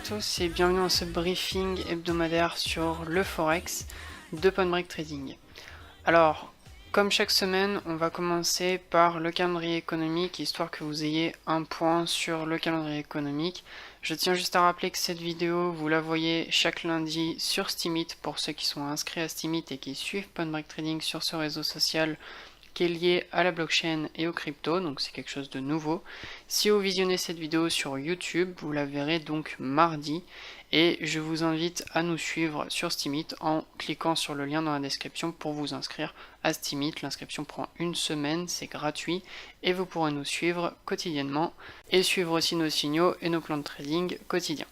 tous et bienvenue dans ce briefing hebdomadaire sur le Forex de Point Break Trading. Alors, comme chaque semaine, on va commencer par le calendrier économique, histoire que vous ayez un point sur le calendrier économique. Je tiens juste à rappeler que cette vidéo, vous la voyez chaque lundi sur Steemit pour ceux qui sont inscrits à Steemit et qui suivent Point Break Trading sur ce réseau social qui est lié à la blockchain et aux crypto, donc c'est quelque chose de nouveau. Si vous visionnez cette vidéo sur YouTube, vous la verrez donc mardi, et je vous invite à nous suivre sur Steemit en cliquant sur le lien dans la description pour vous inscrire à Steemit. L'inscription prend une semaine, c'est gratuit, et vous pourrez nous suivre quotidiennement, et suivre aussi nos signaux et nos plans de trading quotidiens.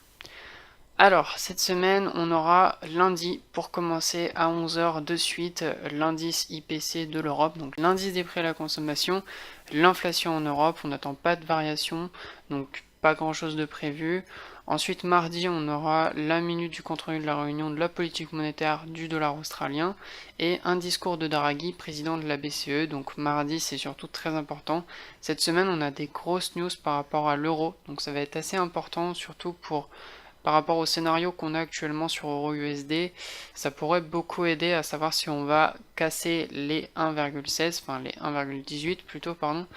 Alors, cette semaine, on aura lundi, pour commencer à 11 h de suite, l'indice IPC de l'Europe, donc l'indice des prix à la consommation, l'inflation en Europe, on n'attend pas de variation, donc pas grand chose de prévu. Ensuite, mardi, on aura la minute du compte-rendu de la réunion de la politique monétaire du dollar australien et un discours de Draghi, président de la BCE, donc mardi, c'est surtout très important. Cette semaine, on a des grosses news par rapport à l'euro, donc ça va être assez important, surtout par rapport au scénario qu'on a actuellement sur EURUSD, ça pourrait beaucoup aider à savoir si on va casser les 1,16, enfin les 1,18 plutôt, pardon,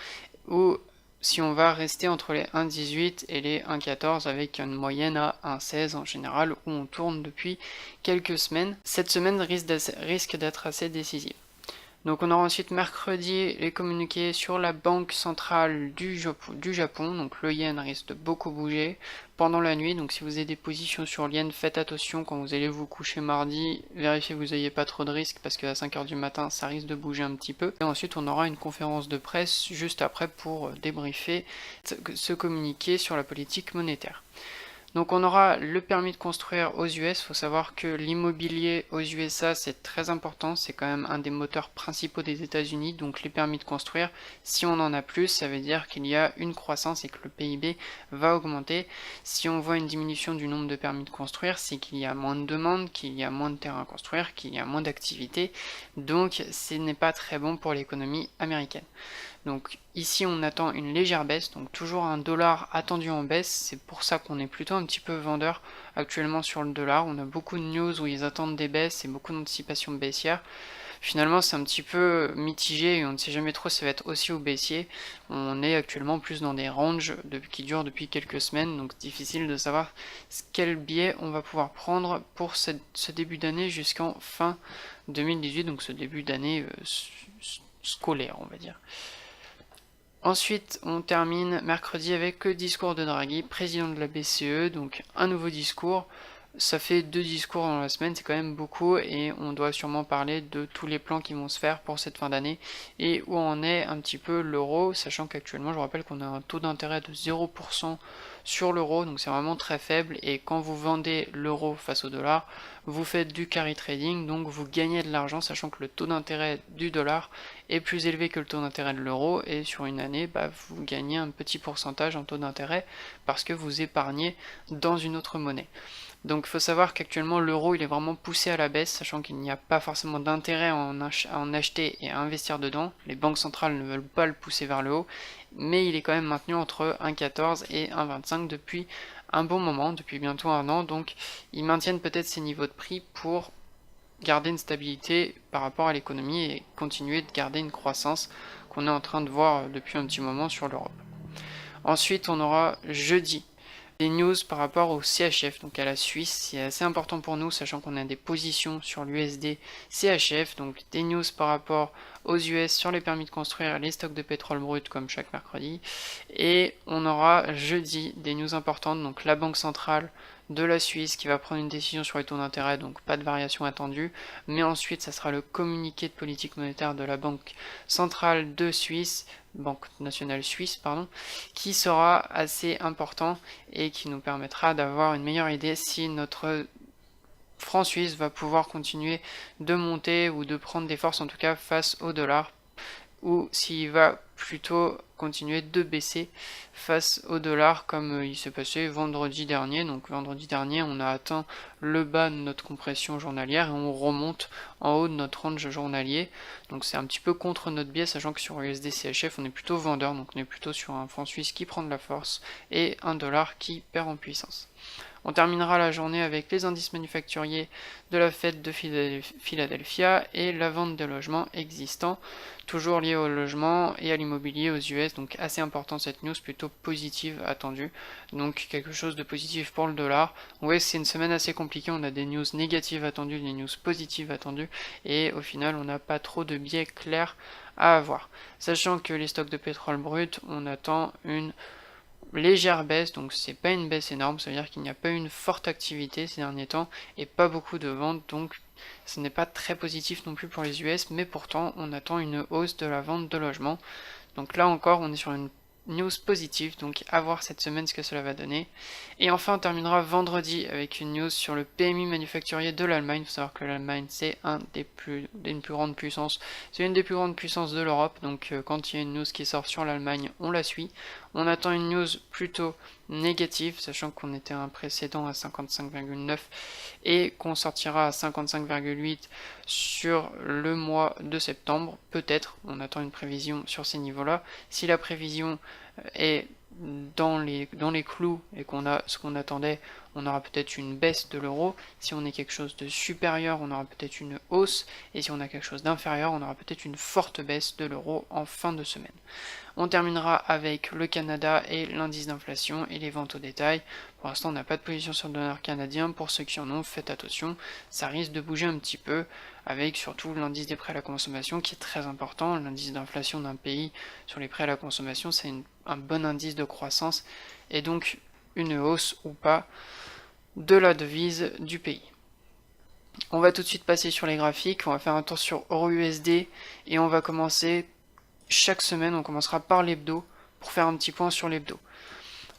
ou si on va rester entre les 1,18 et les 1,14 avec une moyenne à 1,16 en général où on tourne depuis quelques semaines. Cette semaine risque d'être assez décisive. Donc on aura ensuite mercredi les communiqués sur la banque centrale du Japon, donc le yen risque de beaucoup bouger pendant la nuit, donc si vous avez des positions sur le yen, faites attention quand vous allez vous coucher mardi, vérifiez que vous n'ayez pas trop de risques parce qu'à 5 h du matin ça risque de bouger un petit peu. Et ensuite on aura une conférence de presse juste après pour débriefer ce communiqué sur la politique monétaire. Donc on aura le permis de construire aux US, il faut savoir que l'immobilier aux USA c'est très important, c'est quand même un des moteurs principaux des États-Unis, donc les permis de construire, si on en a plus, ça veut dire qu'il y a une croissance et que le PIB va augmenter. Si on voit une diminution du nombre de permis de construire, c'est qu'il y a moins de demandes, qu'il y a moins de terrain à construire, qu'il y a moins d'activité, donc ce n'est pas très bon pour l'économie américaine. Donc ici on attend une légère baisse, donc toujours un dollar attendu en baisse, c'est pour ça qu'on est plutôt un petit peu vendeur actuellement sur le dollar. On a beaucoup de news où ils attendent des baisses et beaucoup d'anticipation baissière. Finalement c'est un petit peu mitigé et on ne sait jamais trop si ça va être haussier ou baissier. On est actuellement plus dans des ranges qui durent depuis quelques semaines, donc difficile de savoir quel biais on va pouvoir prendre pour ce début d'année jusqu'en fin 2018, donc ce début d'année scolaire on va dire. Ensuite, on termine mercredi avec le discours de Draghi, président de la BCE, donc un nouveau discours. Ça fait 2 discours dans la semaine, c'est quand même beaucoup, et on doit sûrement parler de tous les plans qui vont se faire pour cette fin d'année, et où en est un petit peu l'euro, sachant qu'actuellement, je vous rappelle qu'on a un taux d'intérêt de 0% sur l'euro, donc c'est vraiment très faible, et quand vous vendez l'euro face au dollar, vous faites du carry trading, donc vous gagnez de l'argent, sachant que le taux d'intérêt du dollar est plus élevé que le taux d'intérêt de l'euro, et sur une année, vous gagnez un petit pourcentage en taux d'intérêt, parce que vous épargnez dans une autre monnaie. Donc il faut savoir qu'actuellement l'euro il est vraiment poussé à la baisse, sachant qu'il n'y a pas forcément d'intérêt à en acheter et à investir dedans. Les banques centrales ne veulent pas le pousser vers le haut, mais il est quand même maintenu entre 1,14 et 1,25 depuis un bon moment, depuis bientôt un an. Donc ils maintiennent peut-être ces niveaux de prix pour garder une stabilité par rapport à l'économie et continuer de garder une croissance qu'on est en train de voir depuis un petit moment sur l'Europe. Ensuite on aura jeudi des news par rapport au CHF, donc à la Suisse, c'est assez important pour nous, sachant qu'on a des positions sur l'USD CHF, donc des news par rapport aux US sur les permis de construire et les stocks de pétrole brut comme chaque mercredi, et on aura jeudi des news importantes, donc la Banque centrale de la Suisse qui va prendre une décision sur les taux d'intérêt, donc pas de variation attendue, mais ensuite ça sera le communiqué de politique monétaire de la Banque centrale de Suisse, Banque nationale suisse, pardon, qui sera assez important et qui nous permettra d'avoir une meilleure idée si notre franc suisse va pouvoir continuer de monter ou de prendre des forces en tout cas face au dollar, ou s'il va plutôt continuer de baisser face au dollar comme il s'est passé vendredi dernier. Donc vendredi dernier on a atteint le bas de notre compression journalière et on remonte en haut de notre range journalier, donc c'est un petit peu contre notre biais, sachant que sur USD CHF on est plutôt vendeur, donc on est plutôt sur un franc suisse qui prend de la force et un dollar qui perd en puissance. On terminera la journée avec les indices manufacturiers de la fête de Philadelphia et la vente des logements existants, toujours liés au logement et à l'immobilier aux US, donc assez important cette news, plutôt positive attendue, donc quelque chose de positif pour le dollar. Ouais, c'est une semaine assez compliquée, on a des news négatives attendues, des news positives attendues, et au final on n'a pas trop de biais clairs à avoir. Sachant que les stocks de pétrole brut, on attend une légère baisse, donc c'est pas une baisse énorme, ça veut dire qu'il n'y a pas eu une forte activité ces derniers temps et pas beaucoup de ventes, donc ce n'est pas très positif non plus pour les US, mais pourtant on attend une hausse de la vente de logements. Donc là encore on est sur une news positive, donc à voir cette semaine ce que cela va donner. Et enfin on terminera vendredi avec une news sur le PMI manufacturier de l'Allemagne. Il faut savoir que l'Allemagne c'est une plus grande puissance, c'est une des plus grandes puissances de l'Europe, donc quand il y a une news qui sort sur l'Allemagne, on la suit. On attend une news plutôt négative, sachant qu'on était un précédent à 55,9 et qu'on sortira à 55,8 sur le mois de septembre. Peut-être, on attend une prévision sur ces niveaux-là. Si la prévision est dans les clous et qu'on a ce qu'on attendait, on aura peut-être une baisse de l'euro. Si on est quelque chose de supérieur, on aura peut-être une hausse. Et si on a quelque chose d'inférieur, on aura peut-être une forte baisse de l'euro en fin de semaine. On terminera avec le Canada et l'indice d'inflation et les ventes au détail. Pour l'instant, on n'a pas de position sur le dollar canadien. Pour ceux qui en ont, faites attention. Ça risque de bouger un petit peu, avec surtout l'indice des prêts à la consommation qui est très important. L'indice d'inflation d'un pays sur les prêts à la consommation, c'est un bon indice de croissance et donc une hausse ou pas de la devise du pays. On va tout de suite passer sur les graphiques, on va faire un tour sur EURUSD et on va commencer chaque semaine, on commencera par l'hebdo pour faire un petit point sur l'hebdo.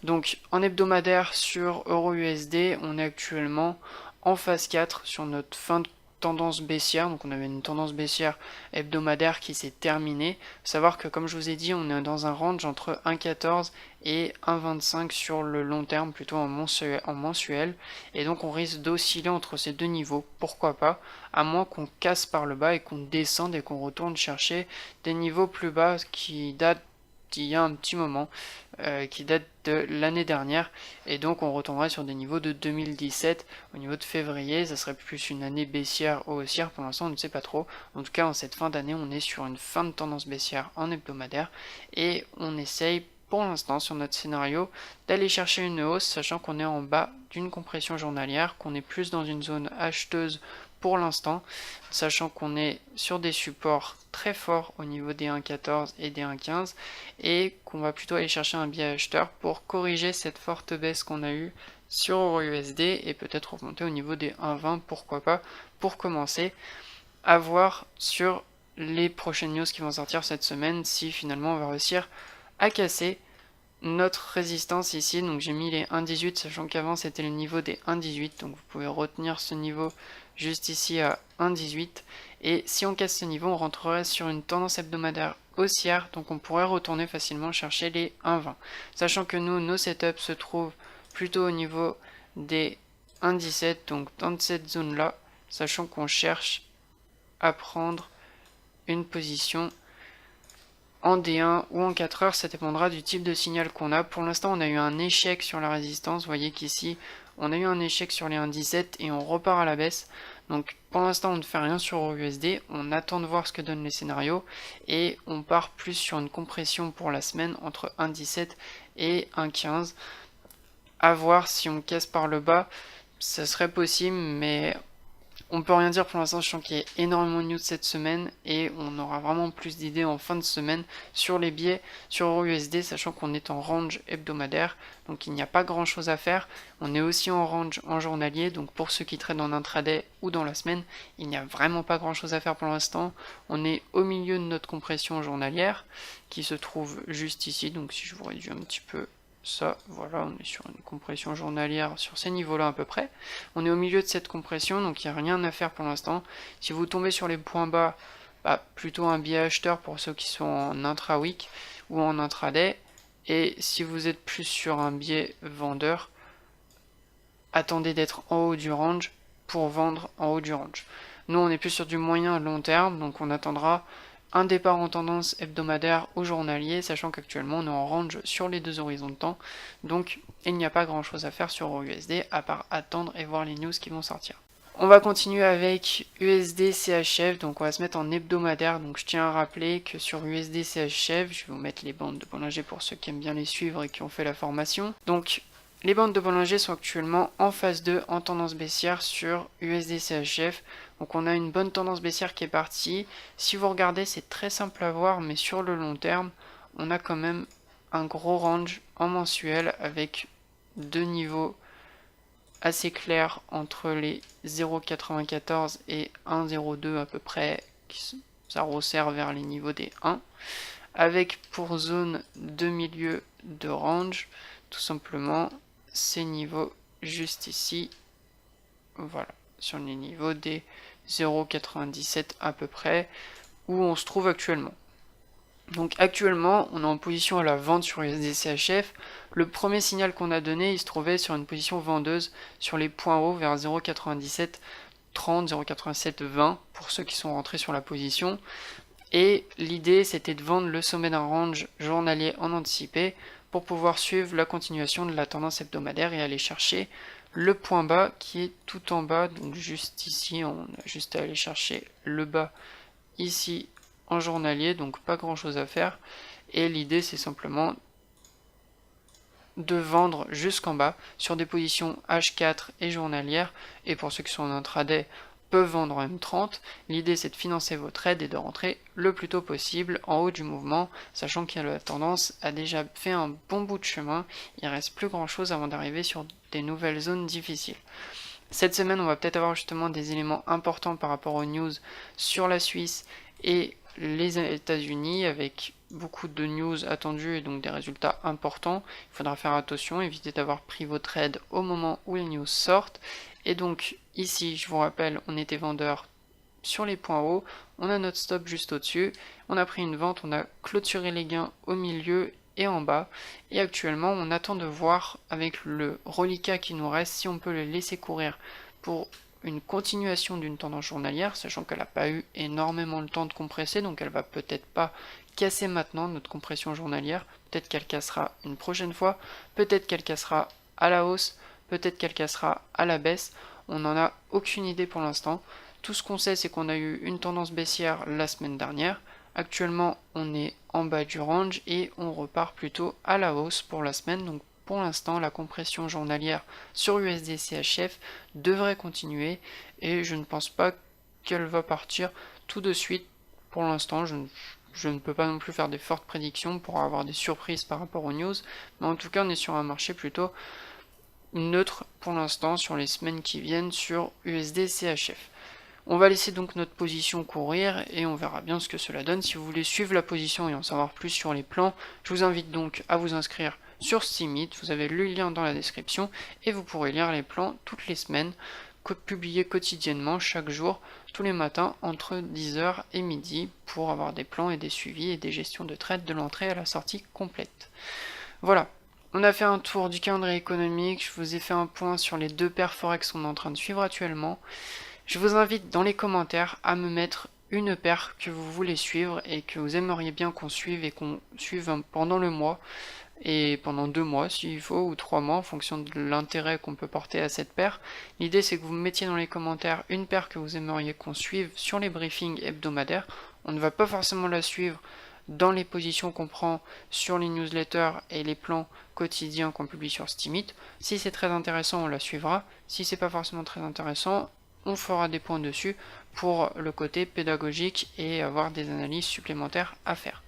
Donc en hebdomadaire sur EURUSD, on est actuellement en phase 4 sur notre fin de tendance baissière. Donc on avait une tendance baissière hebdomadaire qui s'est terminée. Faut savoir que comme je vous ai dit, on est dans un range entre 1,14 et 1,25 sur le long terme, plutôt en mensuel. Et donc on risque d'osciller entre ces deux niveaux. Pourquoi pas, à moins qu'on casse par le bas et qu'on descende et qu'on retourne chercher des niveaux plus bas qui datent d'il y a un petit moment, qui date de l'année dernière, et donc on retomberait sur des niveaux de 2017 au niveau de février. Ça serait plus une année baissière ou haussière, pour l'instant on ne sait pas trop. En tout cas en cette fin d'année on est sur une fin de tendance baissière en hebdomadaire et on essaye pour l'instant sur notre scénario d'aller chercher une hausse, sachant qu'on est en bas d'une compression journalière, qu'on est plus dans une zone acheteuse pour l'instant, sachant qu'on est sur des supports très forts au niveau des 1,14 et des 1,15 et qu'on va plutôt aller chercher un biais acheteur pour corriger cette forte baisse qu'on a eue sur EURUSD et peut-être remonter au niveau des 1,20, pourquoi pas, pour commencer à voir sur les prochaines news qui vont sortir cette semaine si finalement on va réussir à casser notre résistance ici. Donc j'ai mis les 1,18, sachant qu'avant c'était le niveau des 1,18, donc vous pouvez retenir ce niveau juste ici à 1,18, et si on casse ce niveau on rentrerait sur une tendance hebdomadaire haussière, donc on pourrait retourner facilement chercher les 1,20, sachant que nous, nos setups se trouvent plutôt au niveau des 1,17, donc dans cette zone là, sachant qu'on cherche à prendre une position en D1 ou en 4 heures, ça dépendra du type de signal qu'on a. Pour l'instant, on a eu un échec sur la résistance. Vous voyez qu'ici, on a eu un échec sur les 1,17 et on repart à la baisse. Donc pour l'instant, on ne fait rien sur EURUSD. On attend de voir ce que donnent les scénarios et on part plus sur une compression pour la semaine entre 1,17 et 1,15. À voir si on casse par le bas, ça serait possible, mais on peut rien dire pour l'instant, je sens qu'il y a énormément de news cette semaine et on aura vraiment plus d'idées en fin de semaine sur les biais sur EURUSD, sachant qu'on est en range hebdomadaire, donc il n'y a pas grand chose à faire. On est aussi en range en journalier, donc pour ceux qui traitent en intraday ou dans la semaine, il n'y a vraiment pas grand chose à faire pour l'instant. On est au milieu de notre compression journalière qui se trouve juste ici, donc si je vous réduis un petit peu ça, voilà, on est sur une compression journalière sur ces niveaux-là à peu près. On est au milieu de cette compression, donc il n'y a rien à faire pour l'instant. Si vous tombez sur les points bas, plutôt un biais acheteur pour ceux qui sont en intra-week ou en intraday. Et si vous êtes plus sur un biais vendeur, attendez d'être en haut du range pour vendre en haut du range. Nous, on est plus sur du moyen long terme, donc on attendra un départ en tendance hebdomadaire ou journalier, sachant qu'actuellement on est en range sur les deux horizons de temps, donc il n'y a pas grand chose à faire sur EURUSD à part attendre et voir les news qui vont sortir. On va continuer avec USD CHF, donc on va se mettre en hebdomadaire. Donc je tiens à rappeler que sur USD CHF, je vais vous mettre les bandes de Bollinger pour ceux qui aiment bien les suivre et qui ont fait la formation. Donc les bandes de Bollinger sont actuellement en phase 2 en tendance baissière sur USD CHF. Donc on a une bonne tendance baissière qui est partie. Si vous regardez, c'est très simple à voir, mais sur le long terme, on a quand même un gros range en mensuel avec deux niveaux assez clair entre les 0,94 et 1,02 à peu près, ça resserre vers les niveaux des 1, avec pour zone de milieu de range, tout simplement ces niveaux juste ici, voilà, sur les niveaux des 0,97 à peu près, où on se trouve actuellement. Donc actuellement, on est en position à la vente sur USD-CHF. Le premier signal qu'on a donné, il se trouvait sur une position vendeuse sur les points hauts vers 0,97 30, 0,87 20 pour ceux qui sont rentrés sur la position. Et l'idée, c'était de vendre le sommet d'un range journalier en anticipé pour pouvoir suivre la continuation de la tendance hebdomadaire et aller chercher le point bas qui est tout en bas. Donc juste ici, on a juste à aller chercher le bas ici en journalier, donc pas grand chose à faire, et l'idée c'est simplement de vendre jusqu'en bas sur des positions H4 et journalières, et pour ceux qui sont en intraday peuvent vendre en M30. L'idée c'est de financer vos trades et de rentrer le plus tôt possible en haut du mouvement, sachant que la tendance a déjà fait un bon bout de chemin, il reste plus grand chose avant d'arriver sur des nouvelles zones difficiles. Cette semaine, on va peut-être avoir justement des éléments importants par rapport aux news sur la Suisse et les États-Unis, avec beaucoup de news attendues et donc des résultats importants. Il faudra faire attention, éviter d'avoir pris vos trades au moment où les news sortent. Et donc ici, je vous rappelle, on était vendeur sur les points hauts, on a notre stop juste au-dessus, on a pris une vente, on a clôturé les gains au milieu et en bas, et actuellement on attend de voir avec le reliquat qui nous reste si on peut le laisser courir pour une continuation d'une tendance journalière, sachant qu'elle n'a pas eu énormément le temps de compresser, donc elle va peut-être pas casser maintenant notre compression journalière, peut-être qu'elle cassera une prochaine fois, peut-être qu'elle cassera à la hausse, peut-être qu'elle cassera à la baisse, on n'en a aucune idée pour l'instant. Tout ce qu'on sait, c'est qu'on a eu une tendance baissière la semaine dernière. Actuellement, on est en bas du range et on repart plutôt à la hausse pour la semaine. Donc pour l'instant, la compression journalière sur USD-CHF devrait continuer et je ne pense pas qu'elle va partir tout de suite. Pour l'instant, je ne peux pas non plus faire des fortes prédictions pour avoir des surprises par rapport aux news, mais en tout cas, on est sur un marché plutôt neutre pour l'instant sur les semaines qui viennent sur USD-CHF. On va laisser donc notre position courir et on verra bien ce que cela donne. Si vous voulez suivre la position et en savoir plus sur les plans, je vous invite donc à vous inscrire sur Steemit. Vous avez le lien dans la description et vous pourrez lire les plans toutes les semaines, publiés quotidiennement chaque jour, tous les matins entre 10h et midi pour avoir des plans et des suivis et des gestions de trade de l'entrée à la sortie complète. Voilà. On a fait un tour du calendrier économique, je vous ai fait un point sur les deux paires Forex qu'on est en train de suivre actuellement. Je vous invite dans les commentaires à me mettre une paire que vous voulez suivre et que vous aimeriez bien qu'on suive et qu'on suive pendant le mois et pendant 2 mois s'il faut ou 3 mois en fonction de l'intérêt qu'on peut porter à cette paire. L'idée c'est que vous mettiez dans les commentaires une paire que vous aimeriez qu'on suive sur les briefings hebdomadaires. On ne va pas forcément la suivre dans les positions qu'on prend sur les newsletters et les plans quotidiens qu'on publie sur Steemit. Si c'est très intéressant, on la suivra. Si c'est pas forcément très intéressant, on fera des points dessus pour le côté pédagogique et avoir des analyses supplémentaires à faire.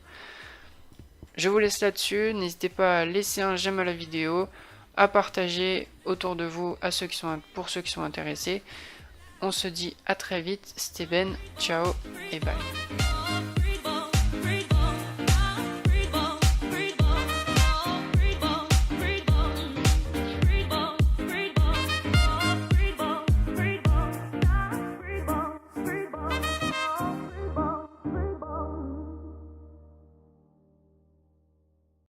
Je vous laisse là-dessus, n'hésitez pas à laisser un j'aime à la vidéo, à partager autour de vous pour ceux qui sont intéressés. On se dit à très vite, c'était Ben, ciao et bye.